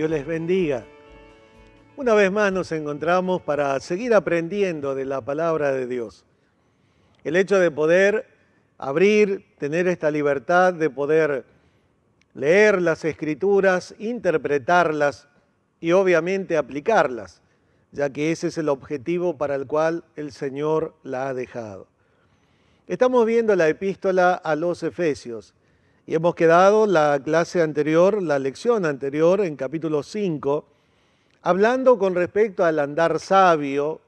Dios les bendiga. Una vez más nos encontramos para seguir aprendiendo de la palabra de Dios. El hecho de poder abrir, tener esta libertad de poder leer las Escrituras, interpretarlas y obviamente aplicarlas, ya que ese es el objetivo para el cual el Señor la ha dejado. Estamos viendo la epístola a los Efesios y hemos quedado la clase anterior, la lección anterior en capítulo 5, hablando con respecto al andar sabio,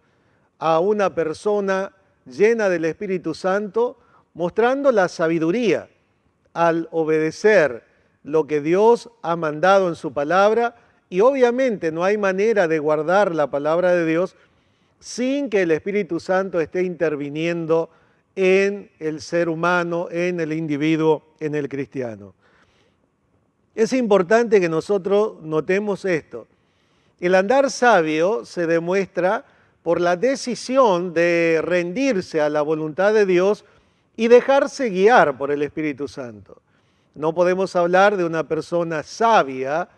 a una persona llena del Espíritu Santo, mostrando la sabiduría al obedecer lo que Dios ha mandado en su palabra, y obviamente no hay manera de guardar la palabra de Dios sin que el Espíritu Santo esté interviniendo en el ser humano, en el individuo, en el cristiano. Es importante que nosotros notemos esto. El andar sabio se demuestra por la decisión de rendirse a la voluntad de Dios y dejarse guiar por el Espíritu Santo. No podemos hablar de una persona sabia,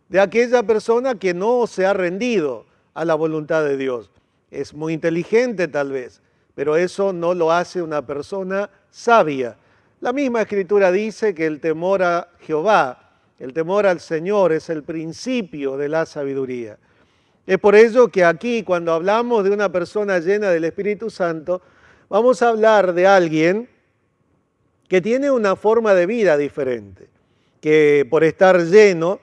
de aquella persona que no se ha rendido a la voluntad de Dios. Es muy inteligente tal vez, pero eso no lo hace una persona sabia. La misma Escritura dice que el temor a Jehová, el temor al Señor es el principio de la sabiduría. Es por ello que aquí, cuando hablamos de una persona llena del Espíritu Santo, vamos a hablar de alguien que tiene una forma de vida diferente, que por estar lleno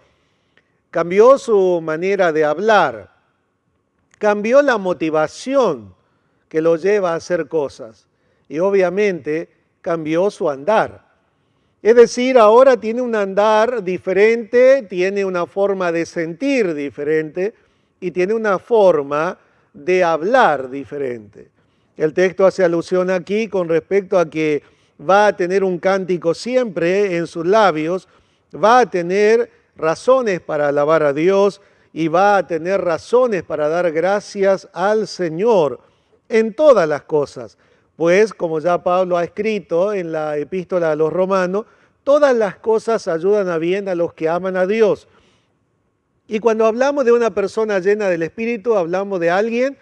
cambió su manera de hablar, cambió la motivación que lo lleva a hacer cosas y obviamente cambió su andar. Es decir, ahora tiene un andar diferente, tiene una forma de sentir diferente y tiene una forma de hablar diferente. El texto hace alusión aquí con respecto a que va a tener un cántico siempre en sus labios, va a tener razones para alabar a Dios y va a tener razones para dar gracias al Señor en todas las cosas. Pues, como ya Pablo ha escrito en la epístola a los Romanos, todas las cosas ayudan a bien a los que aman a Dios. Y cuando hablamos de una persona llena del Espíritu, hablamos de alguien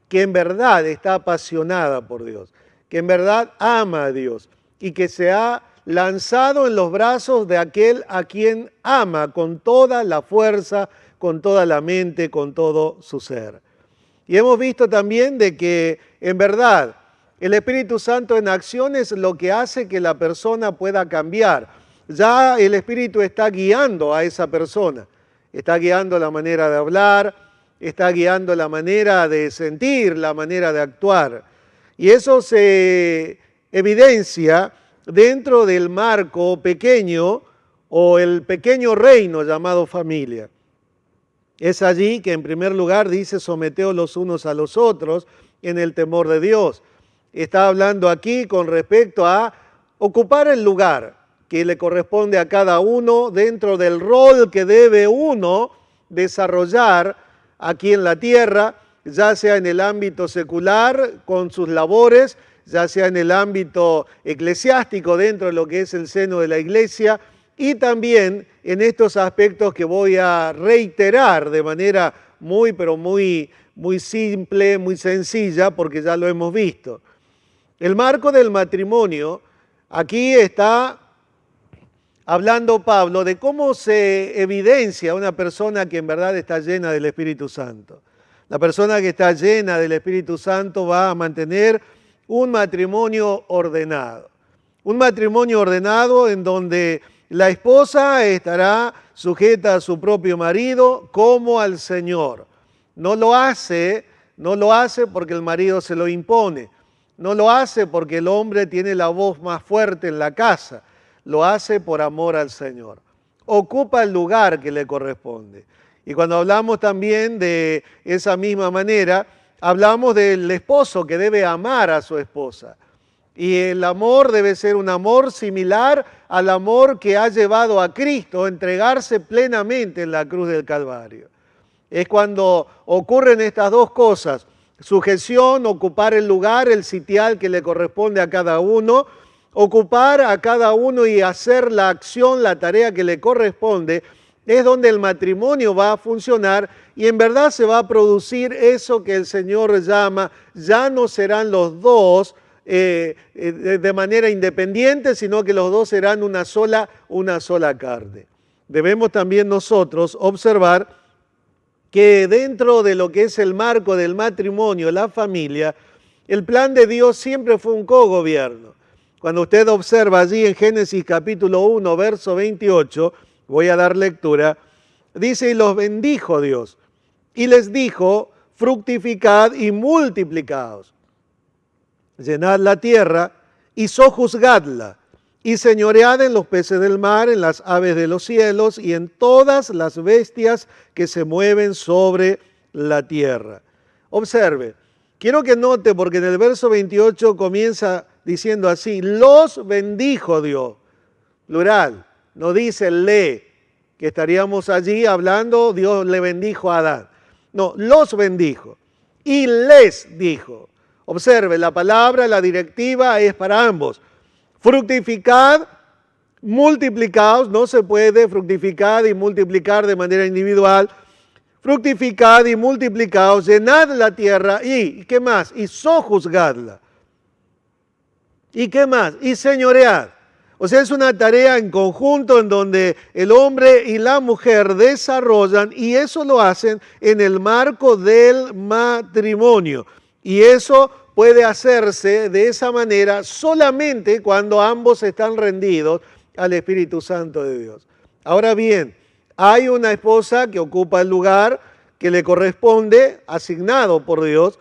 que en verdad está apasionada por Dios, que en verdad ama a Dios y que se ha lanzado en los brazos de aquel a quien ama con toda la fuerza, con toda la mente, con todo su ser. Y hemos visto también de que en verdad el Espíritu Santo en acción es lo que hace que la persona pueda cambiar. Ya el Espíritu está guiando a esa persona, está guiando la manera de hablar, está guiando la manera de sentir, la manera de actuar. Y eso se evidencia dentro del marco pequeño o el pequeño reino llamado familia. Es allí que en primer lugar dice someteos los unos a los otros en el temor de Dios. Está hablando aquí con respecto a ocupar el lugar que le corresponde a cada uno dentro del rol que debe uno desarrollar aquí en la tierra, ya sea en el ámbito secular con sus labores, ya sea en el ámbito eclesiástico dentro de lo que es el seno de la iglesia, y también en estos aspectos que voy a reiterar de manera muy simple, muy sencilla, porque ya lo hemos visto. El marco del matrimonio, aquí está hablando Pablo de cómo se evidencia una persona que en verdad está llena del Espíritu Santo. La persona que está llena del Espíritu Santo va a mantener un matrimonio ordenado. Un matrimonio ordenado en donde la esposa estará sujeta a su propio marido como al Señor. No lo hace porque el marido se lo impone. No lo hace porque el hombre tiene la voz más fuerte en la casa. Lo hace por amor al Señor. Ocupa el lugar que le corresponde. Y cuando hablamos también de esa misma manera, hablamos del esposo que debe amar a su esposa. Y el amor debe ser un amor similar al amor que ha llevado a Cristo a entregarse plenamente en la cruz del Calvario. Es cuando ocurren estas dos cosas, sujeción, ocupar el lugar, el sitial que le corresponde a cada uno, ocupar a cada uno y hacer la acción, la tarea que le corresponde, es donde el matrimonio va a funcionar y en verdad se va a producir eso que el Señor llama, ya no serán los dos de manera independiente, sino que los dos serán una sola carne. Debemos también nosotros observar que dentro de lo que es el marco del matrimonio, la familia, el plan de Dios siempre fue un cogobierno. Cuando usted observa allí en Génesis capítulo 1, verso 28, voy a dar lectura, dice, y los bendijo Dios, y les dijo, fructificad y multiplicaos, llenad la tierra y sojuzgadla, y señoread en los peces del mar, en las aves de los cielos, y en todas las bestias que se mueven sobre la tierra. Observe, quiero que note, porque en el verso 28 comienza diciendo así, los bendijo Dios, plural, no dice le, que estaríamos allí hablando, Dios le bendijo a Adán. No, los bendijo y les dijo. Observe, la palabra, la directiva es para ambos. Fructificad, multiplicaos, no se puede fructificar y multiplicar de manera individual. Fructificad y multiplicaos, llenad la tierra y, ¿qué más? Y sojuzgadla. ¿Y qué más? Y señoread. O sea, es una tarea en conjunto en donde el hombre y la mujer desarrollan y eso lo hacen en el marco del matrimonio. Y eso puede hacerse de esa manera solamente cuando ambos están rendidos al Espíritu Santo de Dios. Ahora bien, hay una esposa que ocupa el lugar que le corresponde, asignado por Dios.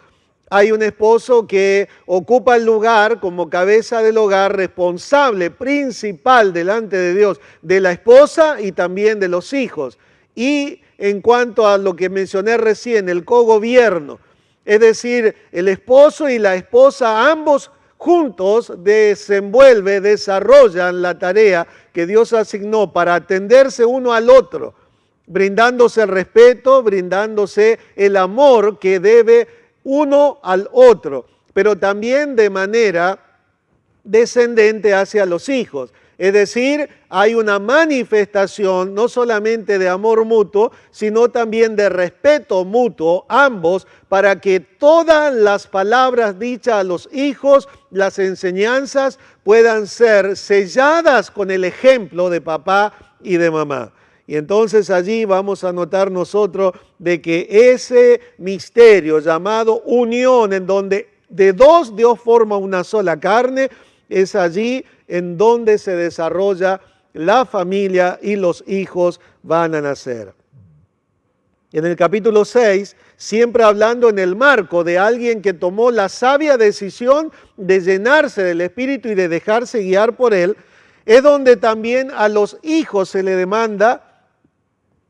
Hay un esposo que ocupa el lugar como cabeza del hogar, responsable principal delante de Dios, de la esposa y también de los hijos. Y en cuanto a lo que mencioné recién, el cogobierno, es decir, el esposo y la esposa, ambos juntos desarrollan la tarea que Dios asignó para atenderse uno al otro, brindándose el respeto, brindándose el amor que debe uno al otro, pero también de manera descendente hacia los hijos. Es decir, hay una manifestación no solamente de amor mutuo, sino también de respeto mutuo, ambos, para que todas las palabras dichas a los hijos, las enseñanzas, puedan ser selladas con el ejemplo de papá y de mamá. Y entonces allí vamos a notar nosotros de que ese misterio llamado unión, en donde de dos Dios forma una sola carne, es allí en donde se desarrolla la familia y los hijos van a nacer. En el capítulo 6, siempre hablando en el marco de alguien que tomó la sabia decisión de llenarse del Espíritu y de dejarse guiar por él, es donde también a los hijos se le demanda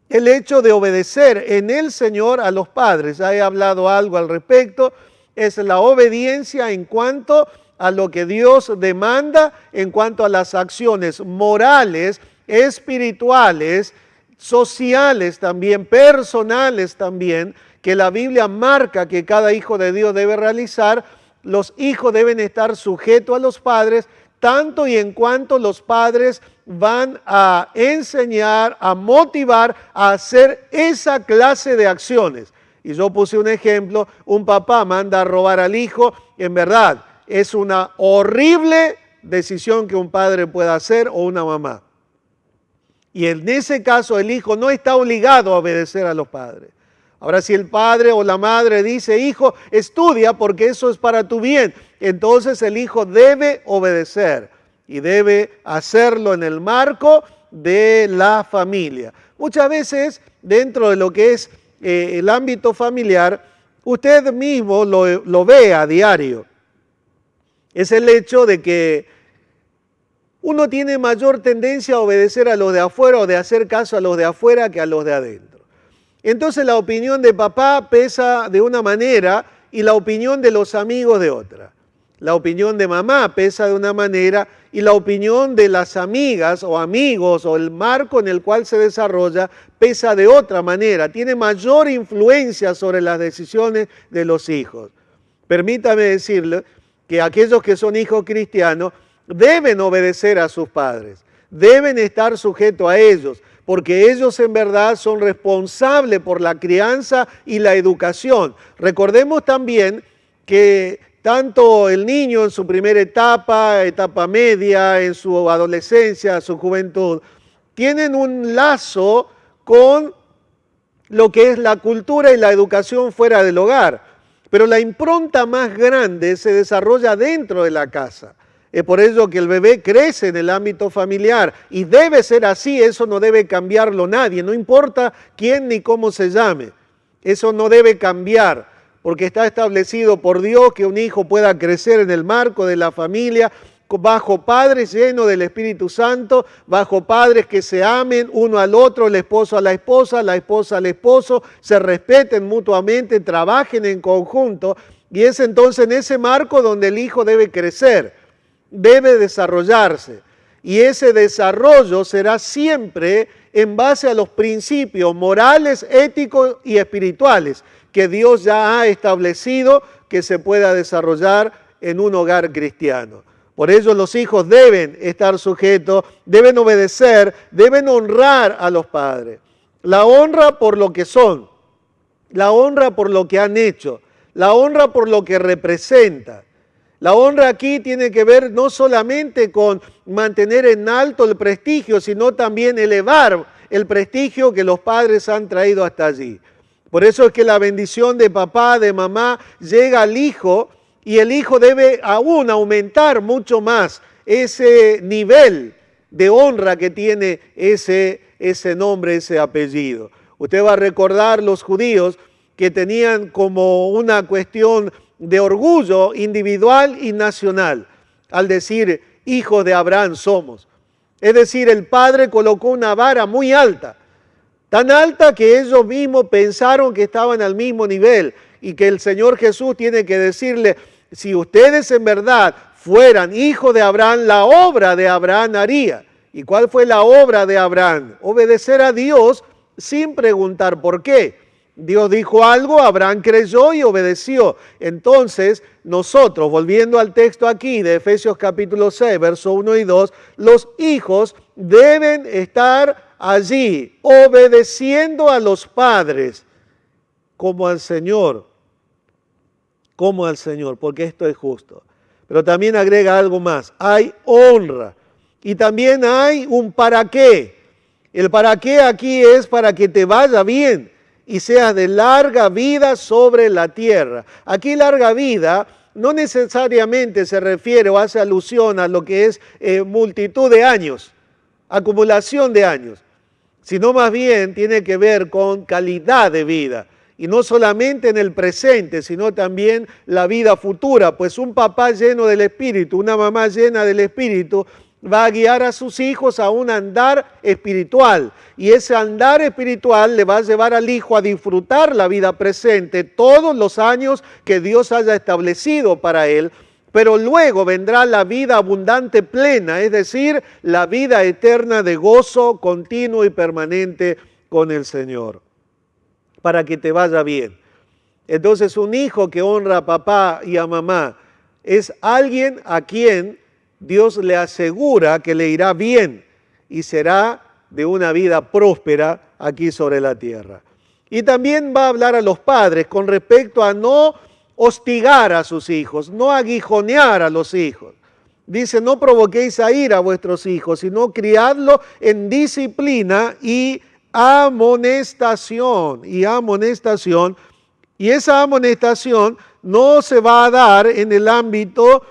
el hecho de obedecer en el Señor a los padres. Ya he hablado algo al respecto, es la obediencia en cuanto a lo que Dios demanda, en cuanto a las acciones morales, espirituales, sociales también, personales también, que la Biblia marca que cada hijo de Dios debe realizar. Los hijos deben estar sujetos a los padres, tanto y en cuanto los padres van a enseñar, a motivar a hacer esa clase de acciones. Y yo puse un ejemplo, un papá manda a robar al hijo, en verdad es una horrible decisión que un padre pueda hacer o una mamá. Y en ese caso el hijo no está obligado a obedecer a los padres. Ahora, si el padre o la madre dice, hijo, estudia porque eso es para tu bien, entonces el hijo debe obedecer y debe hacerlo en el marco de la familia. Muchas veces, dentro de lo que es el ámbito familiar, usted mismo lo ve a diario. Es el hecho de que uno tiene mayor tendencia a obedecer a los de afuera o de hacer caso a los de afuera que a los de adentro. Entonces la opinión de papá pesa de una manera y la opinión de los amigos de otra. La opinión de mamá pesa de una manera y la opinión de las amigas o amigos o el marco en el cual se desarrolla pesa de otra manera. Tiene mayor influencia sobre las decisiones de los hijos. Permítame decirle que aquellos que son hijos cristianos deben obedecer a sus padres, deben estar sujetos a ellos, porque ellos en verdad son responsables por la crianza y la educación. Recordemos también que tanto el niño en su primera etapa, etapa media, en su adolescencia, su juventud, tienen un lazo con lo que es la cultura y la educación fuera del hogar. Pero la impronta más grande se desarrolla dentro de la casa. Es por ello que el bebé crece en el ámbito familiar y debe ser así, eso no debe cambiarlo nadie, no importa quién ni cómo se llame. Eso no debe cambiar, porque está establecido por Dios que un hijo pueda crecer en el marco de la familia, bajo padres llenos del Espíritu Santo, bajo padres que se amen uno al otro, el esposo a la esposa al esposo, se respeten mutuamente, trabajen en conjunto, y es entonces en ese marco donde el hijo debe crecer, debe desarrollarse, y ese desarrollo será siempre en base a los principios morales, éticos y espirituales que Dios ya ha establecido que se pueda desarrollar en un hogar cristiano. Por ello los hijos deben estar sujetos, deben obedecer, deben honrar a los padres. La honra por lo que son, la honra por lo que han hecho, la honra por lo que representa. La honra aquí tiene que ver no solamente con mantener en alto el prestigio, sino también elevar el prestigio que los padres han traído hasta allí. Por eso es que la bendición de papá, de mamá, llega al hijo, y el hijo debe aún aumentar mucho más ese nivel de honra que tiene ese nombre, ese apellido. Usted va a recordar los judíos que tenían como una cuestión de orgullo individual y nacional al decir hijos de Abraham somos. Es decir, el padre colocó una vara muy alta, tan alta que ellos mismos pensaron que estaban al mismo nivel y que el Señor Jesús tiene que decirle, si ustedes en verdad fueran hijos de Abraham, la obra de Abraham haría. ¿Y cuál fue la obra de Abraham? Obedecer a Dios sin preguntar por qué. Dios dijo algo, Abraham creyó y obedeció. Entonces, nosotros, volviendo al texto aquí de Efesios capítulo 6, versos 1 y 2, los hijos deben estar allí, obedeciendo a los padres, como al Señor, porque esto es justo. Pero también agrega algo más, hay honra y también hay un para qué. El para qué aquí es para que te vaya bien y seas de larga vida sobre la tierra. Aquí larga vida no necesariamente se refiere o hace alusión a lo que es multitud de años, acumulación de años, sino más bien tiene que ver con calidad de vida. Y no solamente en el presente, sino también la vida futura, pues un papá lleno del Espíritu, una mamá llena del Espíritu, va a guiar a sus hijos a un andar espiritual. Y ese andar espiritual le va a llevar al hijo a disfrutar la vida presente todos los años que Dios haya establecido para él, pero luego vendrá la vida abundante plena, es decir, la vida eterna de gozo continuo y permanente con el Señor, para que te vaya bien. Entonces un hijo que honra a papá y a mamá es alguien a quien Dios le asegura que le irá bien y será de una vida próspera aquí sobre la tierra. Y también va a hablar a los padres con respecto a no hostigar a sus hijos, no aguijonear a los hijos. Dice, no provoquéis a ira a vuestros hijos, sino criadlo en disciplina y amonestación. Y esa amonestación no se va a dar en el ámbito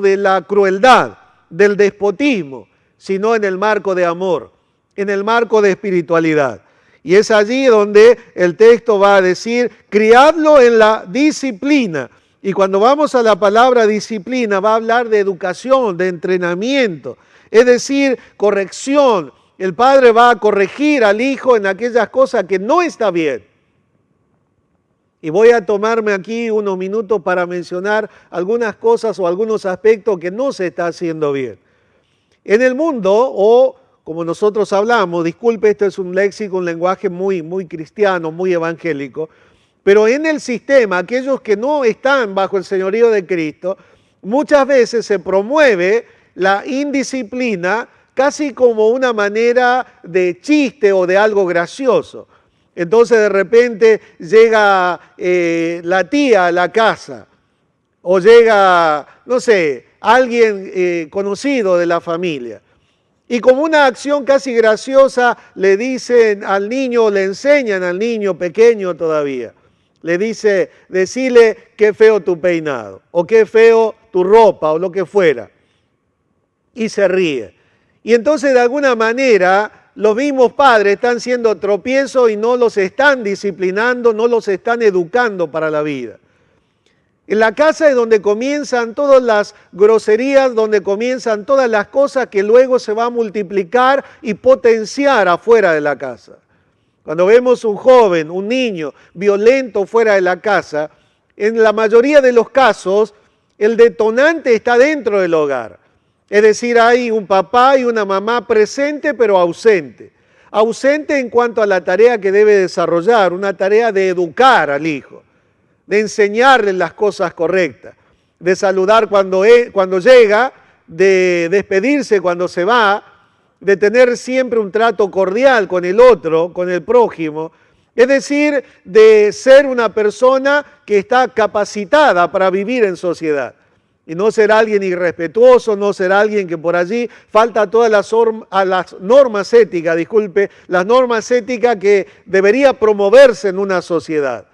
de la crueldad, del despotismo, sino en el marco de amor, en el marco de espiritualidad. Y es allí donde el texto va a decir, criadlo en la disciplina. Y cuando vamos a la palabra disciplina, va a hablar de educación, de entrenamiento, es decir, corrección. El padre va a corregir al hijo en aquellas cosas que no está bien. Y voy a tomarme aquí unos minutos para mencionar algunas cosas o algunos aspectos que no se está haciendo bien. En el mundo, o como nosotros hablamos, disculpe, esto es un léxico, un lenguaje muy cristiano, muy evangélico, pero en el sistema, aquellos que no están bajo el señorío de Cristo, muchas veces se promueve la indisciplina casi como una manera de chiste o de algo gracioso. Entonces de repente llega la tía a la casa o llega, no sé, alguien conocido de la familia. Y como una acción casi graciosa le dicen al niño, le enseñan al niño pequeño todavía. Le dice, decile qué feo tu peinado o qué feo tu ropa o lo que fuera. Y se ríe. Y entonces de alguna manera los mismos padres están siendo tropiezos y no los están disciplinando, no los están educando para la vida. En la casa es donde comienzan todas las groserías, donde comienzan todas las cosas que luego se va a multiplicar y potenciar afuera de la casa. Cuando vemos un joven, un niño violento fuera de la casa, en la mayoría de los casos el detonante está dentro del hogar. Es decir, hay un papá y una mamá presente pero ausente. Ausente en cuanto a la tarea que debe desarrollar, una tarea de educar al hijo, de enseñarle las cosas correctas, de saludar cuando llega, de despedirse cuando se va, de tener siempre un trato cordial con el otro, con el prójimo. Es decir, de ser una persona que está capacitada para vivir en sociedad. Y no ser alguien irrespetuoso, no ser alguien que por allí falta a todas las normas éticas, las normas éticas que debería promoverse en una sociedad.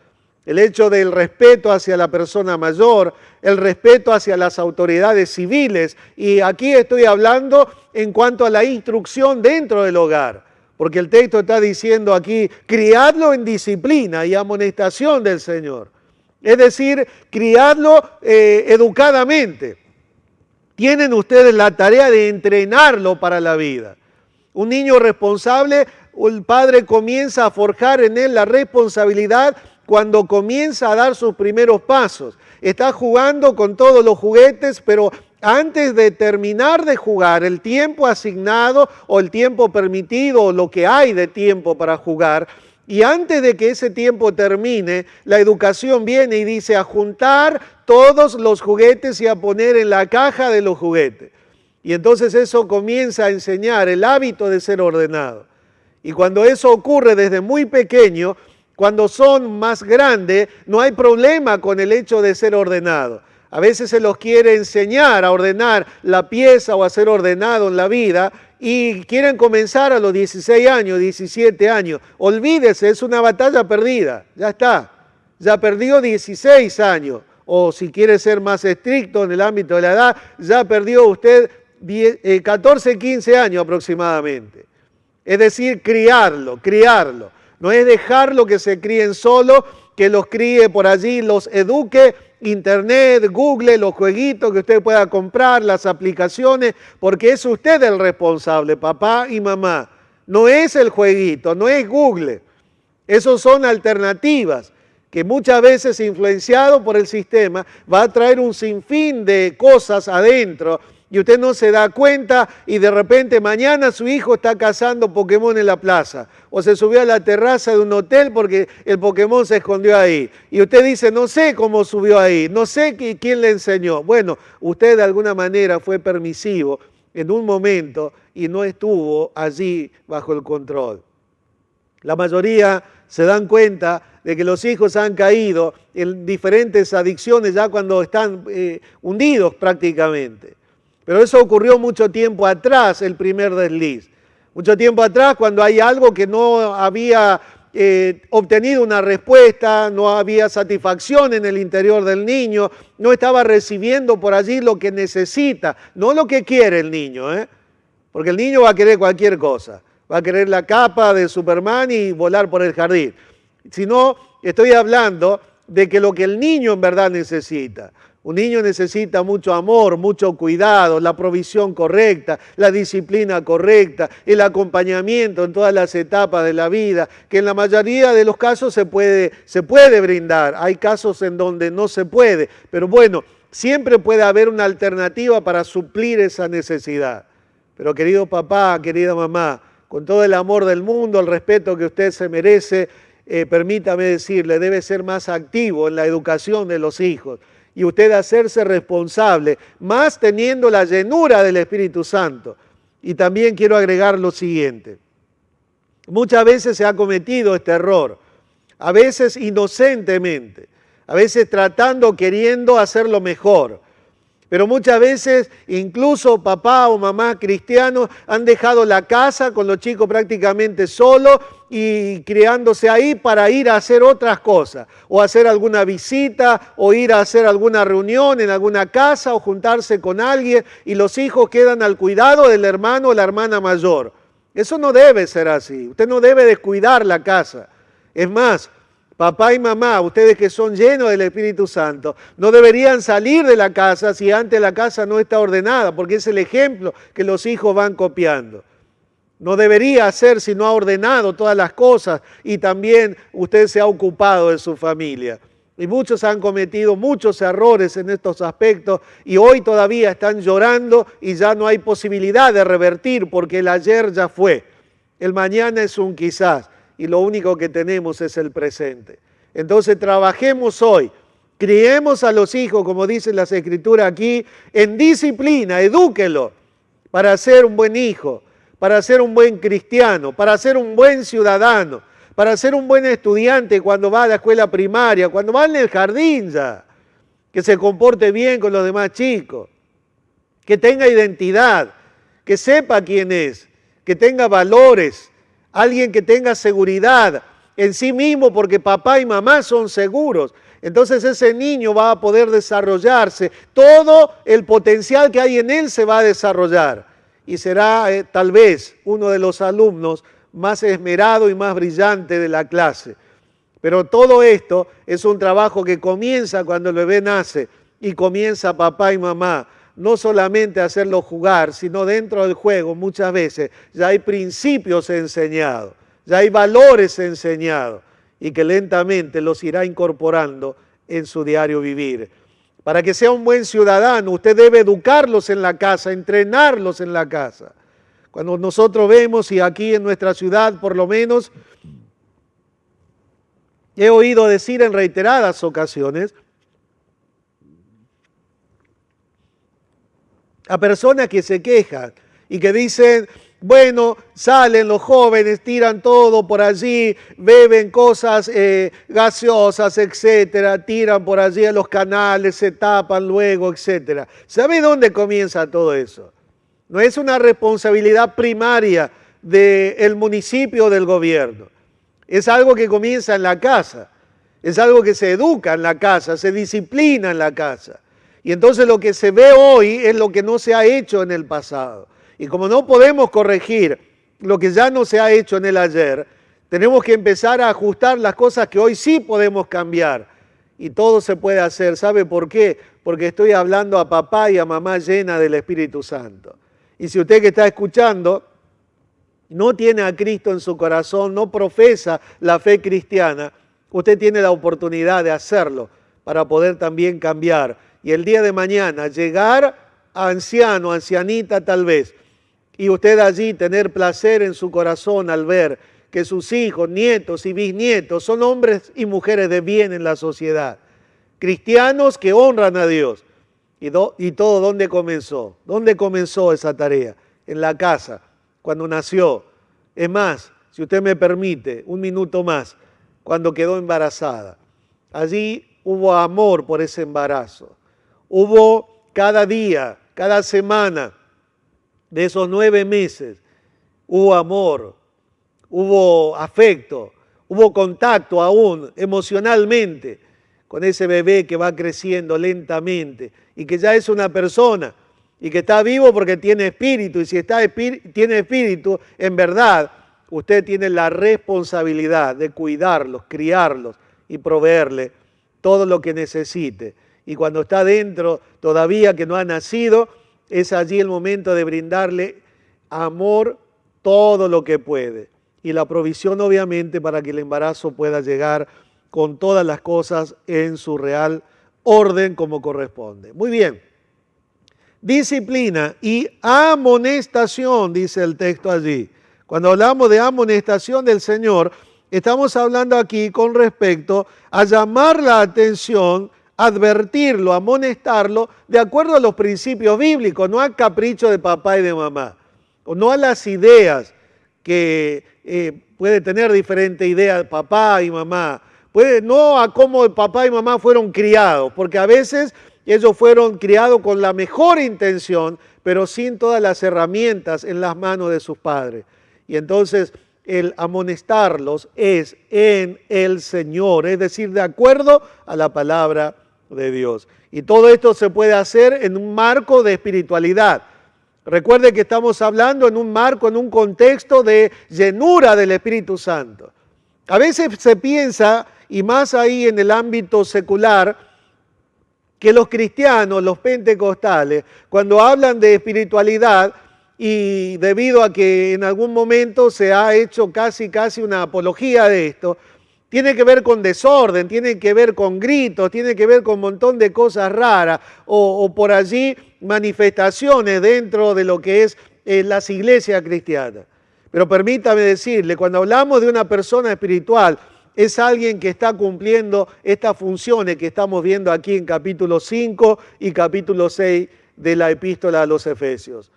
El hecho del respeto hacia la persona mayor, el respeto hacia las autoridades civiles. Y aquí estoy hablando en cuanto a la instrucción dentro del hogar. Porque el texto está diciendo aquí, criadlo en disciplina y amonestación del Señor. Es decir, criadlo educadamente. Tienen ustedes la tarea de entrenarlo para la vida. Un niño responsable, el padre comienza a forjar en él la responsabilidad cuando comienza a dar sus primeros pasos. Está jugando con todos los juguetes, pero antes de terminar de jugar, el tiempo asignado o el tiempo permitido o lo que hay de tiempo para jugar, y antes de que ese tiempo termine, la educación viene y dice a juntar todos los juguetes y a poner en la caja de los juguetes. Y entonces eso comienza a enseñar el hábito de ser ordenado. Y cuando eso ocurre desde muy pequeño, cuando son más grandes, no hay problema con el hecho de ser ordenado. A veces se los quiere enseñar a ordenar la pieza o a ser ordenado en la vida y quieren comenzar a los 16 años, 17 años. Olvídese, es una batalla perdida, ya está. Ya perdió 16 años. O si quiere ser más estricto en el ámbito de la edad, ya perdió usted 14, 15 años aproximadamente. Es decir, criarlo. No es dejarlo que se críen solo, que los críe por allí, los eduque, Internet, Google, los jueguitos que usted pueda comprar, las aplicaciones, porque es usted el responsable, papá y mamá. No es el jueguito, no es Google. Esos son alternativas que muchas veces, influenciado por el sistema, va a traer un sinfín de cosas adentro y usted no se da cuenta y de repente mañana su hijo está cazando Pokémon en la plaza o se subió a la terraza de un hotel porque el Pokémon se escondió ahí. Y usted dice, no sé cómo subió ahí, no sé quién le enseñó. Bueno, usted de alguna manera fue permisivo en un momento y no estuvo allí bajo el control. La mayoría se dan cuenta de que los hijos han caído en diferentes adicciones ya cuando están hundidos prácticamente. Pero eso ocurrió mucho tiempo atrás, el primer desliz. Mucho tiempo atrás, cuando hay algo que no había obtenido una respuesta, no había satisfacción en el interior del niño, no estaba recibiendo por allí lo que necesita, no lo que quiere el niño, porque el niño va a querer cualquier cosa. Va a querer la capa de Superman y volar por el jardín. Sino, estoy hablando de que lo que el niño en verdad necesita. Un niño necesita mucho amor, mucho cuidado, la provisión correcta, la disciplina correcta, el acompañamiento en todas las etapas de la vida, que en la mayoría de los casos se puede brindar. Hay casos en donde no se puede, pero bueno, siempre puede haber una alternativa para suplir esa necesidad. Pero querido papá, querida mamá, con todo el amor del mundo, el respeto que usted se merece, permítame decirle, debe ser más activo en la educación de los hijos y usted hacerse responsable, más teniendo la llenura del Espíritu Santo. Y también quiero agregar lo siguiente. Muchas veces se ha cometido este error, a veces inocentemente, a veces tratando, queriendo hacerlo mejor. Pero muchas veces incluso papá o mamá cristianos han dejado la casa con los chicos prácticamente solos y criándose ahí para ir a hacer otras cosas, o hacer alguna visita, o ir a hacer alguna reunión en alguna casa, o juntarse con alguien, y los hijos quedan al cuidado del hermano o la hermana mayor. Eso no debe ser así. Usted no debe descuidar la casa. Es más, papá y mamá, ustedes que son llenos del Espíritu Santo, no deberían salir de la casa si antes la casa no está ordenada, porque es el ejemplo que los hijos van copiando. No debería hacer si no ha ordenado todas las cosas y también usted se ha ocupado de su familia. Y muchos han cometido muchos errores en estos aspectos y hoy todavía están llorando y ya no hay posibilidad de revertir porque el ayer ya fue. El mañana es un quizás y lo único que tenemos es el presente. Entonces trabajemos hoy, criemos a los hijos, como dicen las Escrituras aquí, en disciplina, edúquelo para ser un buen hijo, para ser un buen cristiano, para ser un buen ciudadano, para ser un buen estudiante cuando va a la escuela primaria, cuando va en el jardín ya, que se comporte bien con los demás chicos, que tenga identidad, que sepa quién es, que tenga valores, alguien que tenga seguridad en sí mismo porque papá y mamá son seguros. Entonces ese niño va a poder desarrollarse, todo el potencial que hay en él se va a desarrollar y será tal vez uno de los alumnos más esmerado y más brillante de la clase. Pero todo esto es un trabajo que comienza cuando el bebé nace y comienza papá y mamá. No solamente hacerlo jugar, sino dentro del juego muchas veces ya hay principios enseñados, ya hay valores enseñados y que lentamente los irá incorporando en su diario vivir. Para que sea un buen ciudadano, usted debe educarlos en la casa, entrenarlos en la casa. Cuando nosotros vemos, y aquí en nuestra ciudad por lo menos, he oído decir en reiteradas ocasiones a personas que se quejan y que dicen, bueno, salen los jóvenes, tiran todo por allí, beben cosas gaseosas, etcétera, tiran por allí a los canales, se tapan luego, etcétera. ¿Sabe dónde comienza todo eso? No es una responsabilidad primaria del municipio o del gobierno. Es algo que comienza en la casa, es algo que se educa en la casa, se disciplina en la casa. Y entonces lo que se ve hoy es lo que no se ha hecho en el pasado. Y como no podemos corregir lo que ya no se ha hecho en el ayer, tenemos que empezar a ajustar las cosas que hoy sí podemos cambiar. Y todo se puede hacer. ¿Sabe por qué? Porque estoy hablando a papá y a mamá llena del Espíritu Santo. Y si usted que está escuchando no tiene a Cristo en su corazón, no profesa la fe cristiana, usted tiene la oportunidad de hacerlo para poder también cambiar. Y el día de mañana llegar a anciano, ancianita tal vez, y usted allí tener placer en su corazón al ver que sus hijos, nietos y bisnietos son hombres y mujeres de bien en la sociedad. Cristianos que honran a Dios. Y todo, ¿dónde comenzó? ¿Dónde comenzó esa tarea? En la casa, cuando nació. Es más, si usted me permite, un minuto más, cuando quedó embarazada. Allí hubo amor por ese embarazo. Hubo cada día, cada semana de esos 9 meses, hubo amor, hubo afecto, hubo contacto aún emocionalmente con ese bebé que va creciendo lentamente y que ya es una persona y que está vivo porque tiene espíritu. Y si tiene espíritu, en verdad, usted tiene la responsabilidad de cuidarlos, criarlos y proveerle todo lo que necesite. Y cuando está dentro, todavía que no ha nacido, es allí el momento de brindarle amor todo lo que puede. Y la provisión, obviamente, para que el embarazo pueda llegar con todas las cosas en su real orden como corresponde. Muy bien. Disciplina y amonestación, dice el texto allí. Cuando hablamos de amonestación del Señor, estamos hablando aquí con respecto a llamar la atención, advertirlo, amonestarlo, de acuerdo a los principios bíblicos, no a capricho de papá y de mamá. o no a las ideas que puede tener diferente idea papá y mamá, no a cómo papá y mamá fueron criados, porque a veces ellos fueron criados con la mejor intención, pero sin todas las herramientas en las manos de sus padres. Y entonces el amonestarlos es en el Señor, es decir, de acuerdo a la palabra de Dios. Y todo esto se puede hacer en un marco de espiritualidad. Recuerde que estamos hablando en un marco, en un contexto de llenura del Espíritu Santo. A veces se piensa, y más ahí en el ámbito secular, que los cristianos, los pentecostales, cuando hablan de espiritualidad, y debido a que en algún momento se ha hecho casi una apología de esto, tiene que ver con desorden, tiene que ver con gritos, tiene que ver con un montón de cosas raras o por allí manifestaciones dentro de lo que es las iglesias cristianas. Pero permítame decirle, cuando hablamos de una persona espiritual, es alguien que está cumpliendo estas funciones que estamos viendo aquí en capítulo 5 y capítulo 6 de la epístola a los Efesios.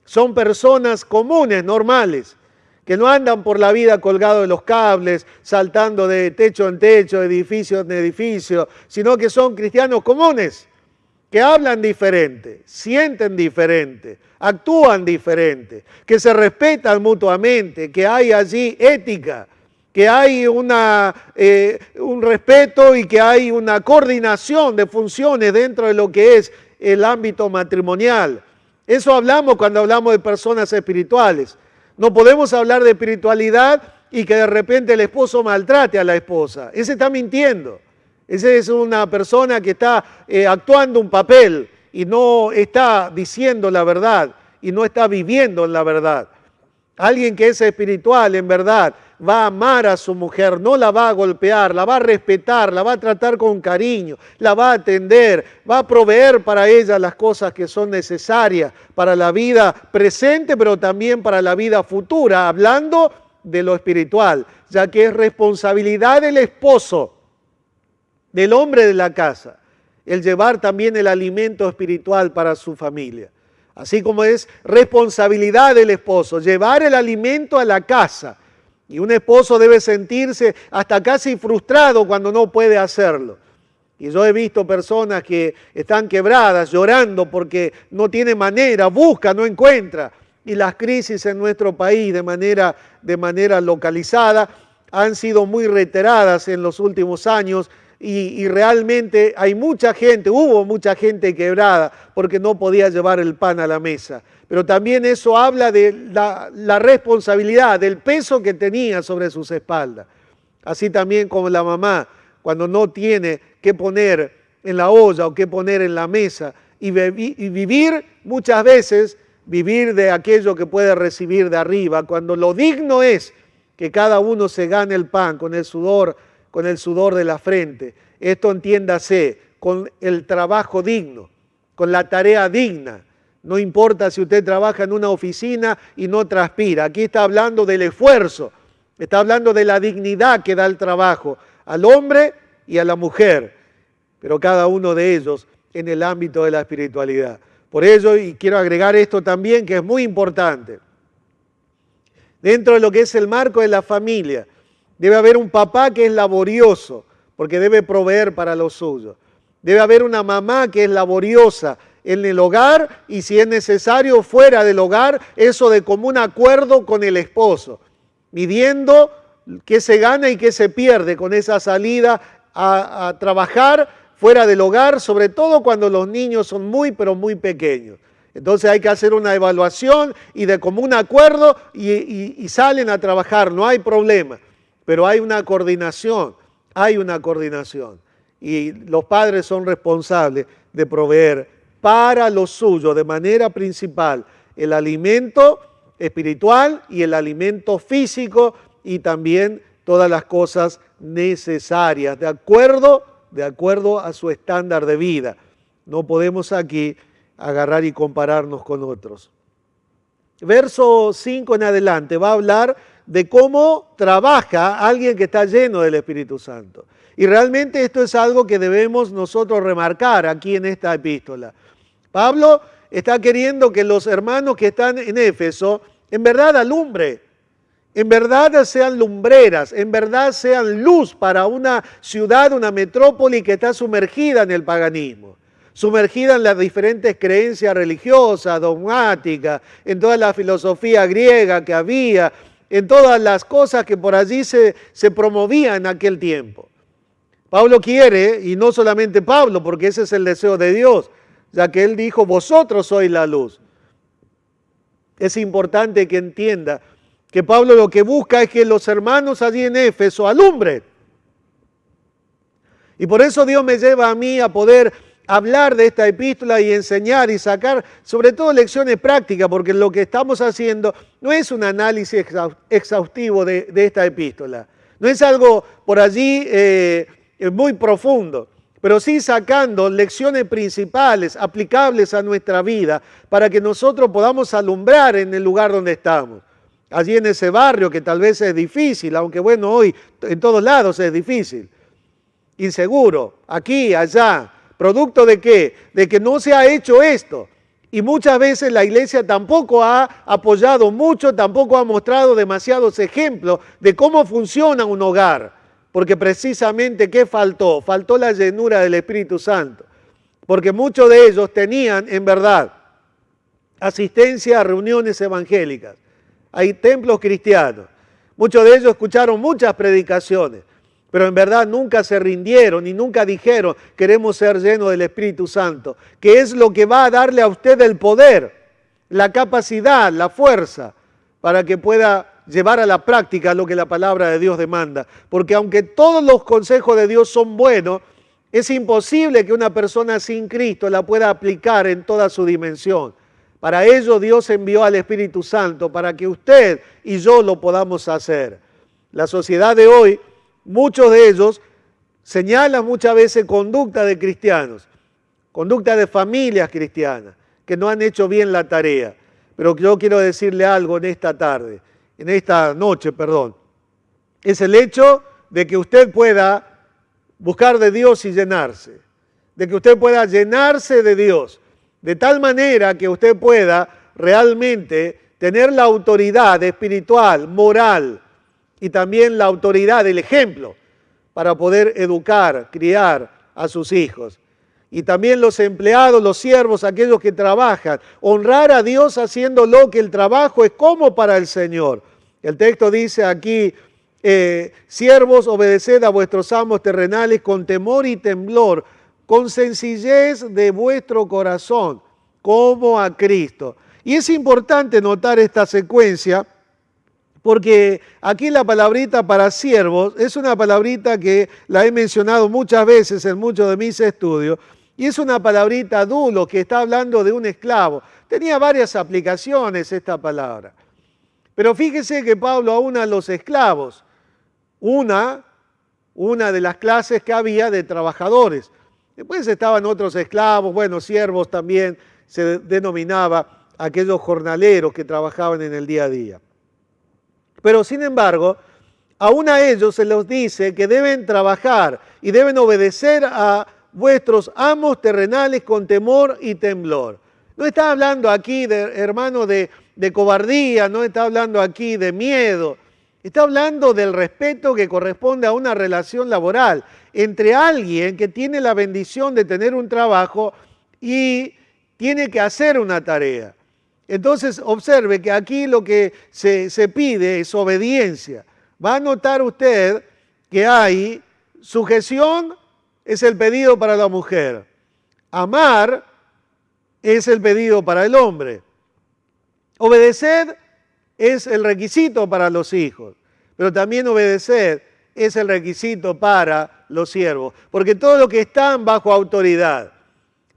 Son personas comunes, normales, que no andan por la vida colgados de los cables, saltando de techo en techo, de edificio en edificio, sino que son cristianos comunes, que hablan diferente, sienten diferente, actúan diferente, que se respetan mutuamente, que hay allí ética, que hay un respeto y que hay una coordinación de funciones dentro de lo que es el ámbito matrimonial. Eso hablamos cuando hablamos de personas espirituales. No podemos hablar de espiritualidad y que de repente el esposo maltrate a la esposa. Ese está mintiendo. Ese es una persona que está actuando un papel y no está diciendo la verdad y no está viviendo en la verdad. Alguien que es espiritual, en verdad, va a amar a su mujer, no la va a golpear, la va a respetar, la va a tratar con cariño, la va a atender, va a proveer para ella las cosas que son necesarias para la vida presente, pero también para la vida futura, hablando de lo espiritual, ya que es responsabilidad del esposo, del hombre de la casa, el llevar también el alimento espiritual para su familia. Así como es responsabilidad del esposo llevar el alimento a la casa. Y un esposo debe sentirse hasta casi frustrado cuando no puede hacerlo. Y yo he visto personas que están quebradas, llorando porque no tiene manera, busca, no encuentra. Y las crisis en nuestro país de manera localizada han sido muy reiteradas en los últimos años. Y realmente hubo mucha gente quebrada porque no podía llevar el pan a la mesa. Pero también eso habla de la responsabilidad, del peso que tenía sobre sus espaldas. Así también como la mamá, cuando no tiene qué poner en la olla o qué poner en la mesa. Y vivir muchas veces, vivir de aquello que puede recibir de arriba, cuando lo digno es que cada uno se gane el pan con el sudor de la frente. Esto entiéndase, con el trabajo digno, con la tarea digna. No importa si usted trabaja en una oficina y no transpira. Aquí está hablando del esfuerzo, está hablando de la dignidad que da el trabajo al hombre y a la mujer, pero cada uno de ellos en el ámbito de la espiritualidad. Por ello, y quiero agregar esto también, que es muy importante, dentro de lo que es el marco de la familia, debe haber un papá que es laborioso, porque debe proveer para los suyos. Debe haber una mamá que es laboriosa en el hogar y si es necesario fuera del hogar, eso de común acuerdo con el esposo, midiendo qué se gana y qué se pierde con esa salida a trabajar fuera del hogar, sobre todo cuando los niños son pero muy pequeños. Entonces hay que hacer una evaluación y de común acuerdo y salen a trabajar, no hay problema. Pero hay una coordinación. Y los padres son responsables de proveer para los suyos de manera principal el alimento espiritual y el alimento físico y también todas las cosas necesarias, de acuerdo a su estándar de vida. No podemos aquí agarrar y compararnos con otros. Verso 5 en adelante va a hablar de cómo trabaja alguien que está lleno del Espíritu Santo. Y realmente esto es algo que debemos nosotros remarcar aquí en esta epístola. Pablo está queriendo que los hermanos que están en Éfeso en verdad alumbre, en verdad sean lumbreras, en verdad sean luz para una ciudad, una metrópoli que está sumergida en el paganismo, sumergida en las diferentes creencias religiosas, dogmáticas, en toda la filosofía griega que había, en todas las cosas que por allí se promovían en aquel tiempo. Pablo quiere, y no solamente Pablo, porque ese es el deseo de Dios, ya que él dijo, vosotros sois la luz. Es importante que entienda que Pablo lo que busca es que los hermanos allí en Éfeso alumbren. Y por eso Dios me lleva a mí a poder hablar de esta epístola y enseñar y sacar sobre todo lecciones prácticas, porque lo que estamos haciendo no es un análisis exhaustivo de esta epístola. No es algo por allí muy profundo, pero sí sacando lecciones principales, aplicables a nuestra vida, para que nosotros podamos alumbrar en el lugar donde estamos. Allí en ese barrio que tal vez es difícil, aunque bueno, hoy en todos lados es difícil. Inseguro, aquí, allá. ¿Producto de qué? De que no se ha hecho esto. Y muchas veces la iglesia tampoco ha apoyado mucho, tampoco ha mostrado demasiados ejemplos de cómo funciona un hogar. Porque precisamente, ¿qué faltó? Faltó la llenura del Espíritu Santo. Porque muchos de ellos tenían, en verdad, asistencia a reuniones evangélicas. Hay templos cristianos. Muchos de ellos escucharon muchas predicaciones, pero en verdad nunca se rindieron y nunca dijeron, queremos ser llenos del Espíritu Santo, que es lo que va a darle a usted el poder, la capacidad, la fuerza, para que pueda llevar a la práctica lo que la palabra de Dios demanda. Porque aunque todos los consejos de Dios son buenos, es imposible que una persona sin Cristo la pueda aplicar en toda su dimensión. Para ello Dios envió al Espíritu Santo, para que usted y yo lo podamos hacer. La sociedad de hoy, muchos de ellos señalan muchas veces conducta de cristianos, conducta de familias cristianas, que no han hecho bien la tarea. Pero yo quiero decirle algo en esta noche, es el hecho de que usted pueda buscar de Dios y llenarse, de que usted pueda llenarse de Dios, de tal manera que usted pueda realmente tener la autoridad espiritual, moral y también la autoridad del ejemplo para poder educar, criar a sus hijos. Y también los empleados, los siervos, aquellos que trabajan, honrar a Dios haciéndolo, que el trabajo es como para el Señor. El texto dice aquí, siervos, obedeced a vuestros amos terrenales con temor y temblor, con sencillez de vuestro corazón, como a Cristo. Y es importante notar esta secuencia, porque aquí la palabrita para siervos es una palabrita que la he mencionado muchas veces en muchos de mis estudios, y es una palabrita dulo que está hablando de un esclavo. Tenía varias aplicaciones esta palabra. Pero fíjese que Pablo aúna a los esclavos, una de las clases que había de trabajadores. Después estaban otros esclavos, bueno, siervos también se denominaba aquellos jornaleros que trabajaban en el día a día. Pero sin embargo, aún a ellos se les dice que deben trabajar y deben obedecer a vuestros amos terrenales con temor y temblor. No está hablando aquí, hermano, de cobardía, no está hablando aquí de miedo. Está hablando del respeto que corresponde a una relación laboral entre alguien que tiene la bendición de tener un trabajo y tiene que hacer una tarea. Entonces observe que aquí lo que se pide es obediencia. Va a notar usted que hay sujeción, es el pedido para la mujer. Amar es el pedido para el hombre. Obedecer es el requisito para los hijos, pero también obedecer es el requisito para los siervos, porque todos los que están bajo autoridad,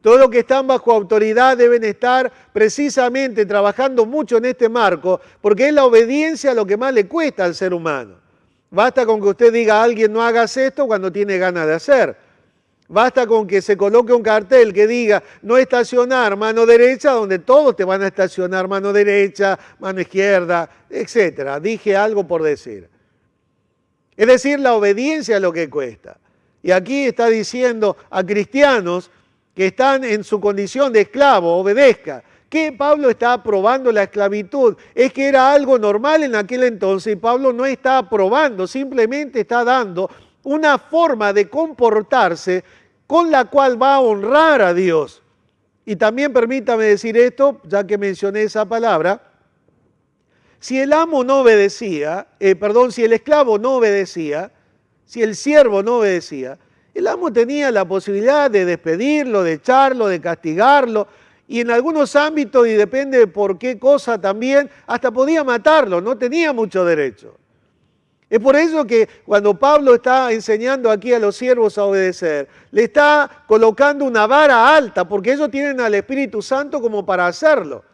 todos los que están bajo autoridad deben estar precisamente trabajando mucho en este marco, porque es la obediencia lo que más le cuesta al ser humano. Basta con que usted diga a alguien no hagas esto cuando tiene ganas de hacer. Basta con que se coloque un cartel que diga no estacionar mano derecha, donde todos te van a estacionar mano derecha, mano izquierda, etc. Dije algo por decir. Es decir, la obediencia es lo que cuesta. Y aquí está diciendo a cristianos que están en su condición de esclavo, obedezca. ¿Qué Pablo está aprobando la esclavitud? Es que era algo normal en aquel entonces y Pablo no está aprobando, simplemente está dando una forma de comportarse con la cual va a honrar a Dios. Y también permítame decir esto, ya que mencioné esa palabra, si el amo no obedecía, si el esclavo no obedecía, si el siervo no obedecía, el amo tenía la posibilidad de despedirlo, de echarlo, de castigarlo, y en algunos ámbitos, y depende de por qué cosa también, hasta podía matarlo, no tenía mucho derecho. Es por eso que cuando Pablo está enseñando aquí a los siervos a obedecer, le está colocando una vara alta, porque ellos tienen al Espíritu Santo como para hacerlo.